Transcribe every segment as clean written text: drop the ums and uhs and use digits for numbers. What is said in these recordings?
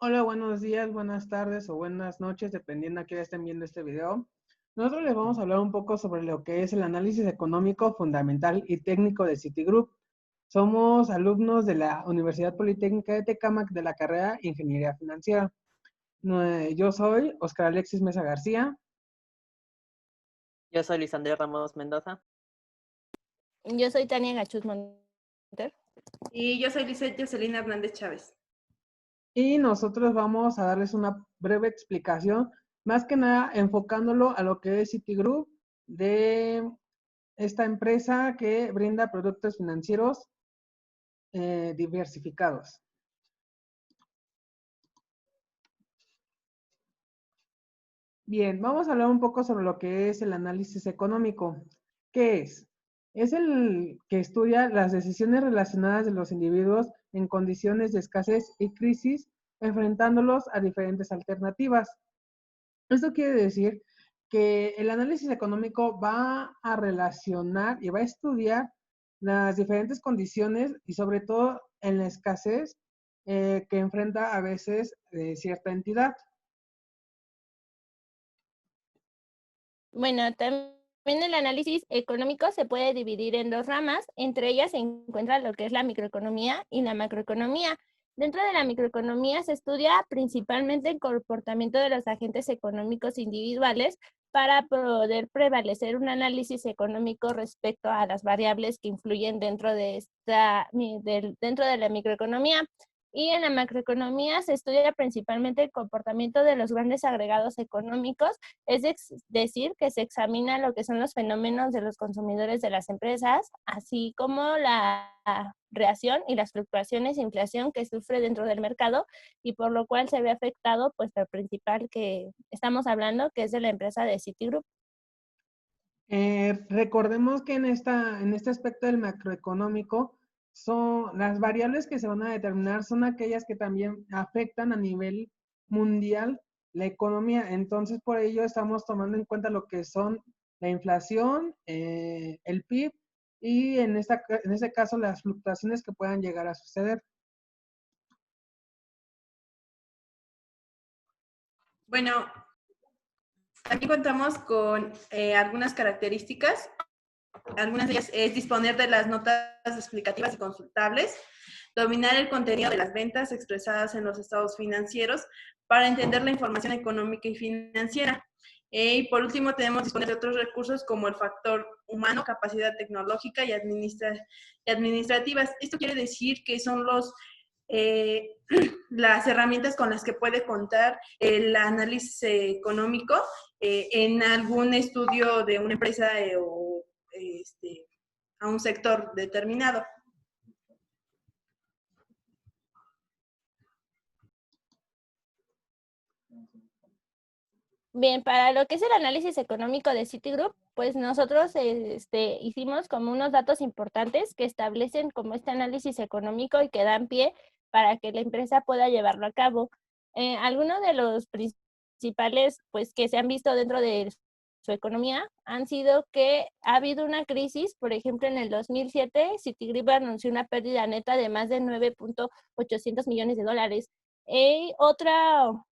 Hola, buenos días, buenas tardes o buenas noches, dependiendo a qué hora estén viendo este video. Nosotros les vamos a hablar un poco sobre lo que es el análisis económico fundamental y técnico de Citigroup. Somos alumnos de la Universidad Politécnica de Tecámac de la carrera Ingeniería Financiera. Yo soy Oscar Alexis Mesa García. Yo soy Luis Andrés Ramos Mendoza. Yo soy Tania Gachuz Monter. Y yo soy Lizeth Jocelyn Hernández Chávez. Y nosotros vamos a darles una breve explicación, más que nada enfocándolo a lo que es Citigroup, de esta empresa que brinda productos financieros diversificados. Bien, vamos a hablar un poco sobre lo que es el análisis económico. ¿Qué es? Es el que estudia las decisiones relacionadas de los individuos en condiciones de escasez y crisis, enfrentándolos a diferentes alternativas. Esto quiere decir que el análisis económico va a relacionar y va a estudiar las diferentes condiciones y sobre todo en la escasez que enfrenta a veces cierta entidad. Bueno, también el análisis económico se puede dividir en dos ramas. Entre ellas se encuentra lo que es la microeconomía y la macroeconomía. Dentro de la microeconomía se estudia principalmente el comportamiento de los agentes económicos individuales para poder prevalecer un análisis económico respecto a las variables que influyen dentro de la microeconomía. Y en la macroeconomía se estudia principalmente el comportamiento de los grandes agregados económicos, es decir, que se examina lo que son los fenómenos de los consumidores de las empresas, así como la reacción y las fluctuaciones de inflación que sufre dentro del mercado y por lo cual se ve afectado, pues, el principal que estamos hablando, que es de la empresa de Citigroup. Recordemos que en este aspecto del macroeconómico, son las variables que se van a determinar son aquellas que también afectan a nivel mundial la economía. Entonces, por ello estamos tomando en cuenta lo que son la inflación, el PIB y en este caso las fluctuaciones que puedan llegar a suceder. Bueno, aquí contamos con algunas características. Algunas de ellas es disponer de las notas explicativas y consultables, dominar el contenido de las ventas expresadas en los estados financieros para entender la información económica y financiera. Y por último, tenemos disponer de otros recursos como el factor humano, capacidad tecnológica y administrativas. Esto quiere decir que son las herramientas con las que puede contar el análisis económico en algún estudio de una empresa o a un sector determinado. Bien, para lo que es el análisis económico de Citigroup, pues nosotros hicimos como unos datos importantes que establecen como este análisis económico y que dan pie para que la empresa pueda llevarlo a cabo. Algunos de los principales, pues, que se han visto dentro de su economía han sido que ha habido una crisis. Por ejemplo, en el 2007, Citigroup anunció una pérdida neta de más de 9.800 millones de dólares. Otro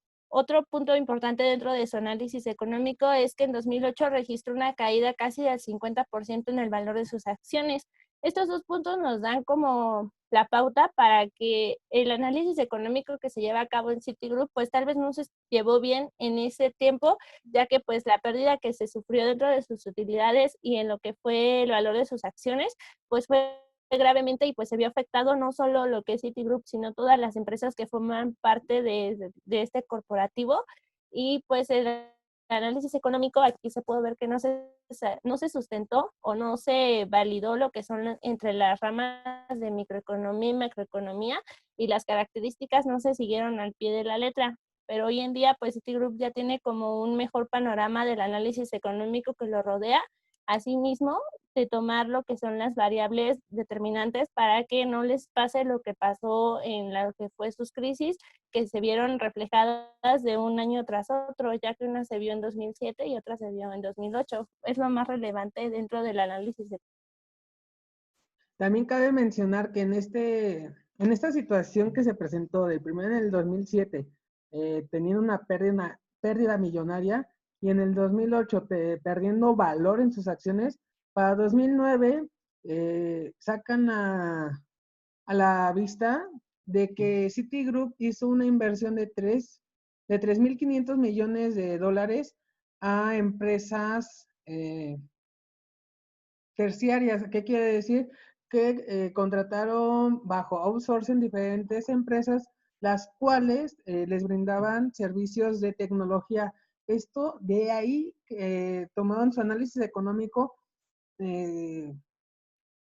punto importante dentro de su análisis económico es que en 2008 registró una caída casi del 50% en el valor de sus acciones. Estos dos puntos nos dan como la pauta para que el análisis económico que se lleva a cabo en Citigroup, pues tal vez no se llevó bien en ese tiempo, ya que pues la pérdida que se sufrió dentro de sus utilidades y en lo que fue el valor de sus acciones, pues fue gravemente y pues se vio afectado no solo lo que es Citigroup, sino todas las empresas que forman parte de este corporativo. Y pues el análisis económico aquí se puede ver que no se sustentó o no se validó lo que son entre las ramas de microeconomía y macroeconomía, y las características no se siguieron al pie de la letra. Pero hoy en día pues Citigroup ya tiene como un mejor panorama del análisis económico que lo rodea. Asimismo, de tomar lo que son las variables determinantes para que no les pase lo que pasó en lo que fue sus crisis, que se vieron reflejadas de un año tras otro, ya que una se vio en 2007 y otra se vio en 2008. Es lo más relevante dentro del análisis. También cabe mencionar que en esta situación que se presentó del primero en el 2007 teniendo una pérdida millonaria, y en el 2008 perdiendo valor en sus acciones. Para 2009 sacan a la vista de que Citigroup hizo una inversión de 3.500 millones de dólares a empresas terciarias. ¿Qué quiere decir? Que contrataron bajo outsourcing diferentes empresas, las cuales les brindaban servicios de tecnología. Esto de ahí tomaron su análisis económico,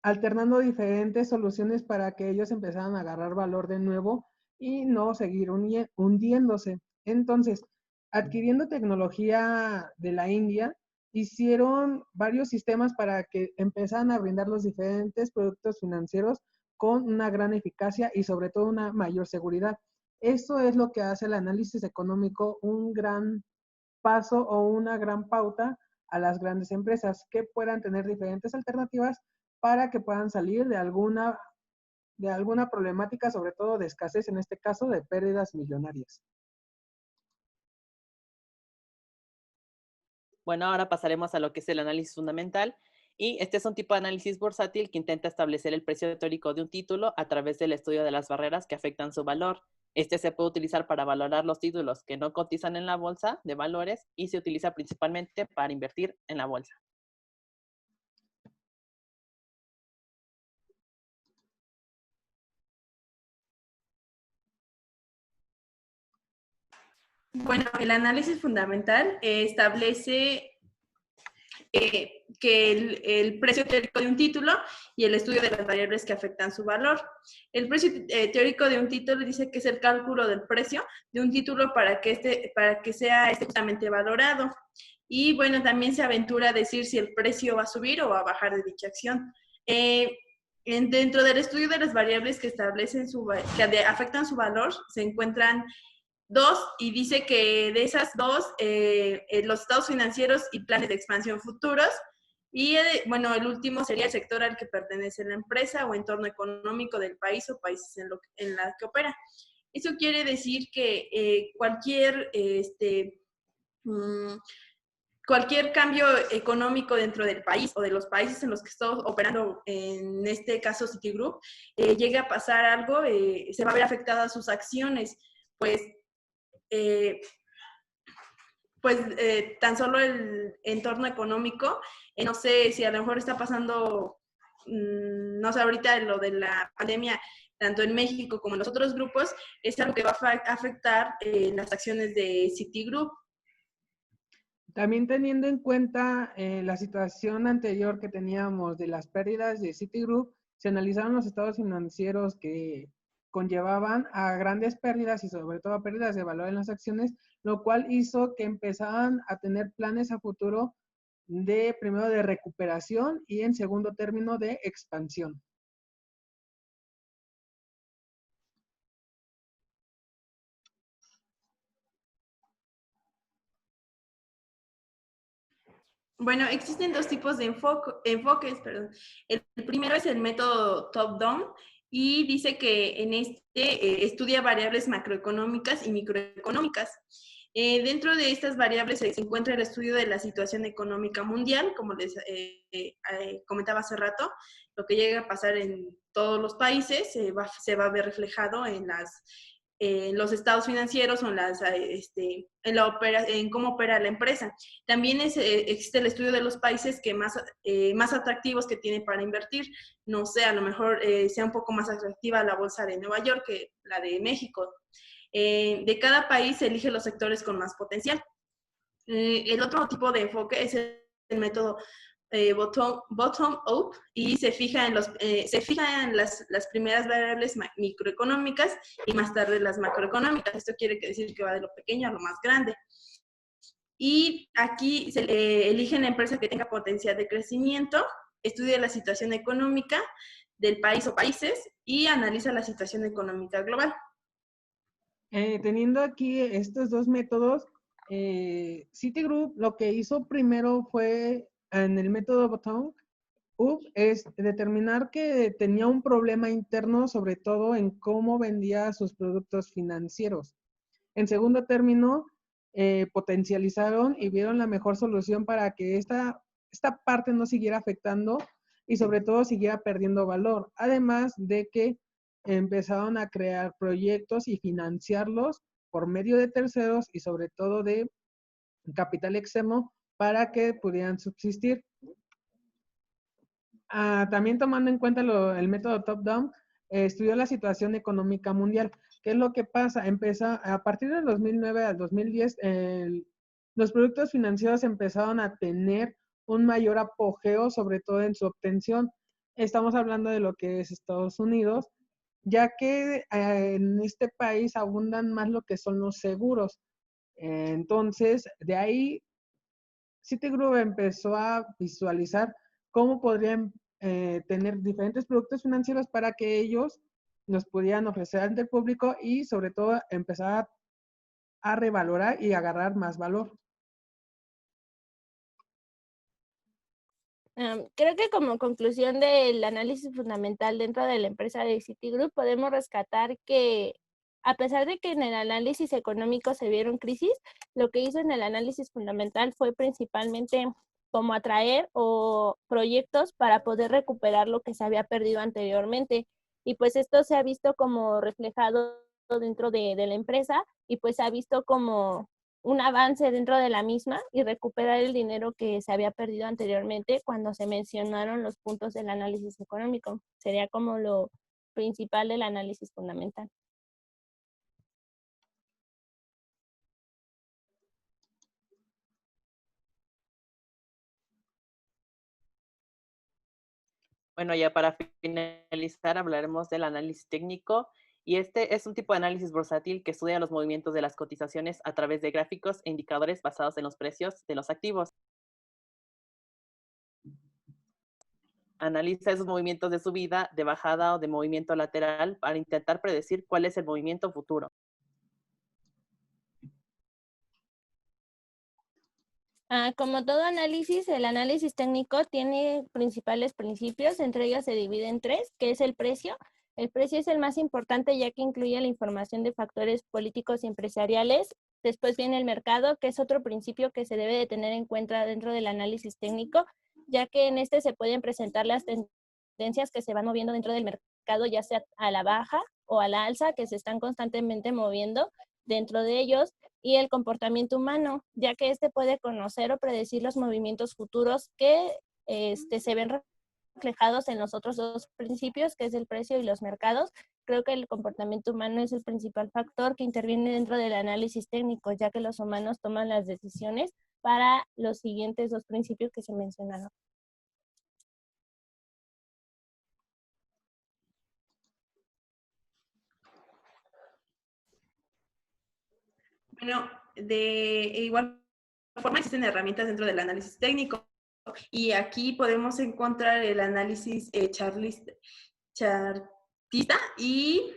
alternando diferentes soluciones para que ellos empezaran a agarrar valor de nuevo y no seguir hundiéndose. Entonces, adquiriendo tecnología de la India, hicieron varios sistemas para que empezaran a brindar los diferentes productos financieros con una gran eficacia y sobre todo una mayor seguridad. Eso es lo que hace el análisis económico un gran paso o una gran pauta a las grandes empresas que puedan tener diferentes alternativas para que puedan salir de alguna problemática, sobre todo de escasez, en este caso de pérdidas millonarias. Bueno, ahora pasaremos a lo que es el análisis fundamental. Y este es un tipo de análisis bursátil que intenta establecer el precio teórico de un título a través del estudio de las barreras que afectan su valor. Este se puede utilizar para valorar los títulos que no cotizan en la bolsa de valores y se utiliza principalmente para invertir en la bolsa. Bueno, el análisis fundamental establece que el precio teórico de un título y el estudio de las variables que afectan su valor. El precio teórico de un título dice que es el cálculo del precio de un título para que sea justamente valorado. Y bueno, también se aventura a decir si el precio va a subir o va a bajar de dicha acción. Dentro del estudio de las variables que afectan su valor, se encuentran dos, y dice que de esas dos, los estados financieros y planes de expansión futuros, y bueno, el último sería el sector al que pertenece la empresa o entorno económico del país o países en la que opera. Eso quiere decir que cualquier cambio económico dentro del país o de los países en los que estamos operando, en este caso Citigroup, llegue a pasar algo, se va a ver afectada sus acciones, pues tan solo el entorno económico, no sé si a lo mejor está pasando, no sé, ahorita lo de la pandemia, tanto en México como en los otros grupos, es algo que va a afectar las acciones de Citigroup. También teniendo en cuenta la situación anterior que teníamos de las pérdidas de Citigroup, se analizaron los estados financieros que conllevaban a grandes pérdidas y sobre todo a pérdidas de valor en las acciones, lo cual hizo que empezaran a tener planes a futuro primero de recuperación y en segundo término de expansión. Bueno, existen dos tipos de enfoques. El primero es el método top-down y dice que en este estudia variables macroeconómicas y microeconómicas. Dentro de estas variables se encuentra el estudio de la situación económica mundial, como les comentaba hace rato, lo que llega a pasar en todos los países se va a ver reflejado en los estados financieros o en cómo opera la empresa. También existe el estudio de los países que más atractivos que tiene para invertir. No sé, a lo mejor sea un poco más atractiva la bolsa de Nueva York que la de México. De cada país se elige los sectores con más potencial. El otro tipo de enfoque es el método bottom up y se fija en las primeras variables microeconómicas y más tarde las macroeconómicas. Esto quiere decir que va de lo pequeño a lo más grande. Y aquí se elige la empresa que tenga potencial de crecimiento, estudia la situación económica del país o países y analiza la situación económica global. Teniendo aquí estos dos métodos, Citigroup lo que hizo primero fue, en el método bottom-up, es determinar que tenía un problema interno, sobre todo en cómo vendía sus productos financieros. En segundo término, potencializaron y vieron la mejor solución para que esta parte no siguiera afectando y sobre todo siguiera perdiendo valor. Además de que empezaron a crear proyectos y financiarlos por medio de terceros y sobre todo de capital externo para que pudieran subsistir. También tomando en cuenta el método top-down, estudió la situación económica mundial. ¿Qué es lo que pasa? A partir del 2009 al 2010, los productos financieros empezaron a tener un mayor apogeo, sobre todo en su obtención. Estamos hablando de lo que es Estados Unidos, ya que en este país abundan más lo que son los seguros. Entonces, de ahí, Citigroup empezó a visualizar cómo podrían tener diferentes productos financieros para que ellos nos pudieran ofrecer ante el público y sobre todo empezar a revalorar y agarrar más valor. Creo que como conclusión del análisis fundamental dentro de la empresa de Citigroup podemos rescatar que a pesar de que en el análisis económico se vieron crisis, lo que hizo en el análisis fundamental fue principalmente como atraer o proyectos para poder recuperar lo que se había perdido anteriormente. Y pues esto se ha visto como reflejado dentro de la empresa y pues se ha visto como un avance dentro de la misma y recuperar el dinero que se había perdido anteriormente cuando se mencionaron los puntos del análisis económico. Sería como lo principal del análisis fundamental. Bueno, ya para finalizar hablaremos del análisis técnico y este es un tipo de análisis bursátil que estudia los movimientos de las cotizaciones a través de gráficos e indicadores basados en los precios de los activos. Analiza esos movimientos de subida, de bajada o de movimiento lateral para intentar predecir cuál es el movimiento futuro. Como todo análisis, el análisis técnico tiene principales principios, entre ellos se divide en tres, que es el precio. El precio es el más importante ya que incluye la información de factores políticos y empresariales. Después viene el mercado, que es otro principio que se debe de tener en cuenta dentro del análisis técnico, ya que en este se pueden presentar las tendencias que se van moviendo dentro del mercado, ya sea a la baja o a la alza, que se están constantemente moviendo dentro de ellos, y el comportamiento humano, ya que este puede conocer o predecir los movimientos futuros que se ven reflejados en los otros dos principios, que es el precio y los mercados. Creo que el comportamiento humano es el principal factor que interviene dentro del análisis técnico, ya que los humanos toman las decisiones para los siguientes dos principios que se mencionaron. Bueno, de igual forma existen herramientas dentro del análisis técnico y aquí podemos encontrar el análisis chartista y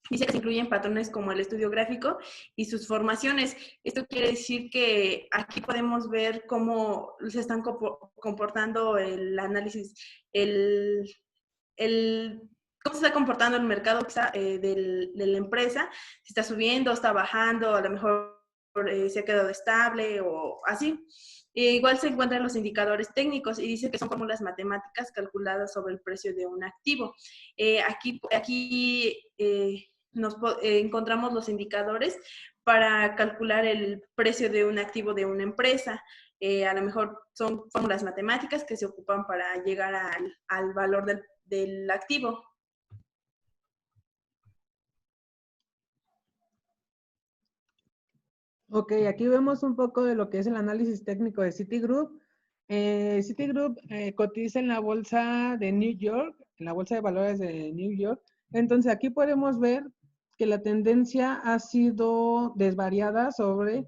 dice que se incluyen patrones como el estudio gráfico y sus formaciones. Esto quiere decir que aquí podemos ver cómo se están comportando el análisis, cómo se está comportando el mercado de la empresa, si está subiendo, está bajando, a lo mejor se ha quedado estable o así. Igual se encuentran los indicadores técnicos y dice que son fórmulas matemáticas calculadas sobre el precio de un activo. Aquí encontramos los indicadores para calcular el precio de un activo de una empresa. A lo mejor son fórmulas matemáticas que se ocupan para llegar al valor del activo. Ok, aquí vemos un poco de lo que es el análisis técnico de Citigroup. Citigroup cotiza en la bolsa de New York, en la bolsa de valores de New York. Entonces aquí podemos ver que la tendencia ha sido desvariada sobre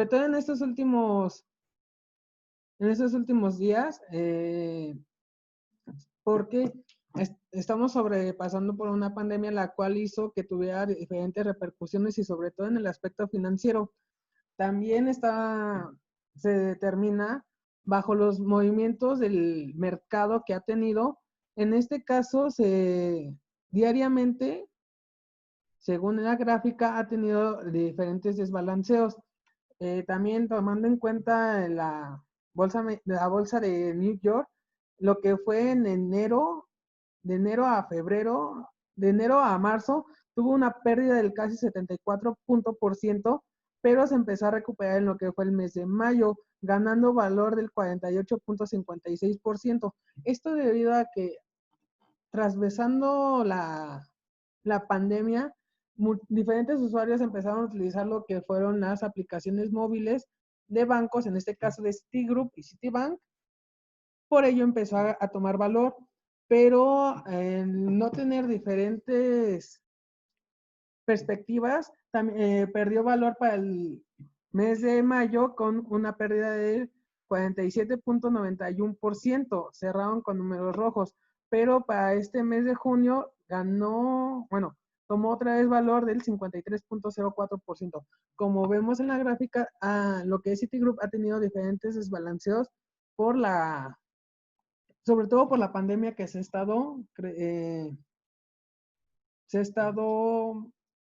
todo en estos últimos días, porque estamos sobrepasando por una pandemia la cual hizo que tuviera diferentes repercusiones y sobre todo en el aspecto financiero. También se determina bajo los movimientos del mercado que ha tenido. En este caso, diariamente según la gráfica, ha tenido diferentes desbalanceos. También tomando en cuenta la bolsa de New York, lo que fue en enero, de enero a febrero, de enero a marzo, tuvo una pérdida del casi 74%, pero se empezó a recuperar en lo que fue el mes de mayo, ganando valor del 48.56%. Esto debido a que, trasversando la pandemia, diferentes usuarios empezaron a utilizar lo que fueron las aplicaciones móviles de bancos, en este caso de Citigroup y Citibank. Por ello empezó a tomar valor, pero no tener diferentes perspectivas, perdió valor para el mes de mayo con una pérdida del 47.91%, cerraron con números rojos, pero para este mes de junio ganó, bueno, tomó otra vez valor del 53.04%. Como vemos en la gráfica, lo que es Citigroup ha tenido diferentes desbalanceos por sobre todo por la pandemia que se ha estado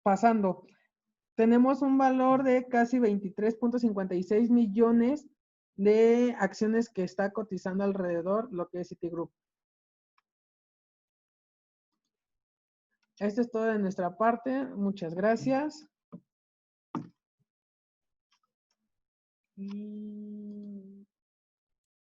pasando. Tenemos un valor de casi 23.56 millones de acciones que está cotizando alrededor lo que es Citigroup. Esto es todo de nuestra parte. Muchas gracias. Y